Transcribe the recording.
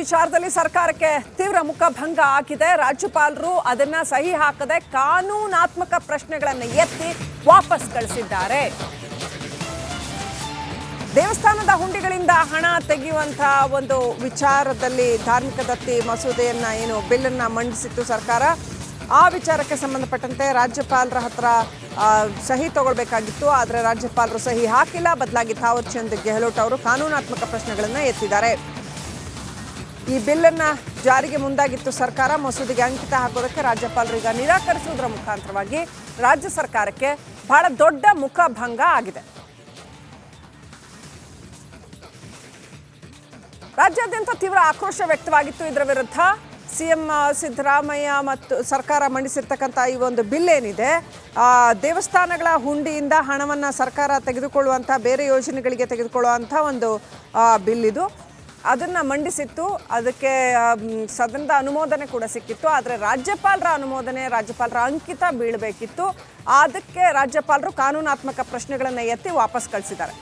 ವಿಚಾರದಲ್ಲಿ ಸರ್ಕಾರಕ್ಕೆ ತೀವ್ರ ಮುಖಭಂಗ ಆಗಿದೆ. ರಾಜ್ಯಪಾಲರು ಅದನ್ನ ಸಹಿ ಹಾಕದೆ ಕಾನೂನಾತ್ಮಕ ಪ್ರಶ್ನೆಗಳನ್ನು ಎತ್ತಿ ವಾಪಸ್ ಕಳಿಸಿದ್ದಾರೆ. ದೇವಸ್ಥಾನದ ಹುಂಡಿಗಳಿಂದ ಹಣ ತೆಗೆಯುವಂತ ಒಂದು ವಿಚಾರದಲ್ಲಿ ಧಾರ್ಮಿಕ ದತ್ತಿ ಮಸೂದೆಯನ್ನ ಏನು ಬಿಲ್ ಅನ್ನ ಮಂಡಿಸಿತ್ತು ಸರ್ಕಾರ, ಆ ವಿಚಾರಕ್ಕೆ ಸಂಬಂಧಪಟ್ಟಂತೆ ರಾಜ್ಯಪಾಲರ ಹತ್ರ ಸಹಿ ತಗೊಳ್ಬೇಕಾಗಿತ್ತು. ಆದರೆ ರಾಜ್ಯಪಾಲರು ಸಹಿ ಹಾಕಿಲ್ಲ. ಬದಲಾಗಿ ಥಾವರ್ ಚಂದ್ ಗೆಹ್ಲೋಟ್ ಅವರು ಕಾನೂನಾತ್ಮಕ ಪ್ರಶ್ನೆಗಳನ್ನ ಎತ್ತಿದ್ದಾರೆ. ಈ ಬಿಲ್ ಅನ್ನ ಜಾರಿಗೆ ಮುಂದಾಗಿತ್ತು ಸರ್ಕಾರ. ಮಸೂದೆಗೆ ಅಂಕಿತ ಹಾಕೋದಕ್ಕೆ ರಾಜ್ಯಪಾಲರು ಈಗ ನಿರಾಕರಿಸುವುದರ ಮುಖಾಂತರವಾಗಿ ರಾಜ್ಯ ಸರ್ಕಾರಕ್ಕೆ ಬಹಳ ದೊಡ್ಡ ಮುಖಭಂಗ ಆಗಿದೆ. ರಾಜ್ಯಾದ್ಯಂತ ತೀವ್ರ ಆಕ್ರೋಶ ವ್ಯಕ್ತವಾಗಿತ್ತು ಇದರ ವಿರುದ್ಧ. ಸಿಎಂ ಸಿದ್ದರಾಮಯ್ಯ ಮತ್ತು ಸರ್ಕಾರ ಮಂಡಿಸಿರ್ತಕ್ಕಂಥ ಈ ಒಂದು ಬಿಲ್ ಏನಿದೆ, ದೇವಸ್ಥಾನಗಳ ಹುಂಡಿಯಿಂದ ಹಣವನ್ನು ಸರ್ಕಾರ ತೆಗೆದುಕೊಳ್ಳುವಂಥ ಬೇರೆ ಯೋಜನೆಗಳಿಗೆ ತೆಗೆದುಕೊಳ್ಳುವಂಥ ಒಂದು ಬಿಲ್ ಇದು. ಅದನ್ನು ಮಂಡಿಸಿತ್ತು. ಅದಕ್ಕೆ ಸದನದ ಅನುಮೋದನೆ ಕೂಡ ಸಿಕ್ಕಿತ್ತು. ಆದರೆ ರಾಜ್ಯಪಾಲರ ಅನುಮೋದನೆ, ರಾಜ್ಯಪಾಲರ ಅಂಕಿತ ಬೀಳಬೇಕಿತ್ತು. ಅದಕ್ಕೆ ರಾಜ್ಯಪಾಲರು ಕಾನೂನಾತ್ಮಕ ಪ್ರಶ್ನೆಗಳನ್ನು ಎತ್ತಿ ವಾಪಸ್ ಕಳಿಸಿದ್ದಾರೆ.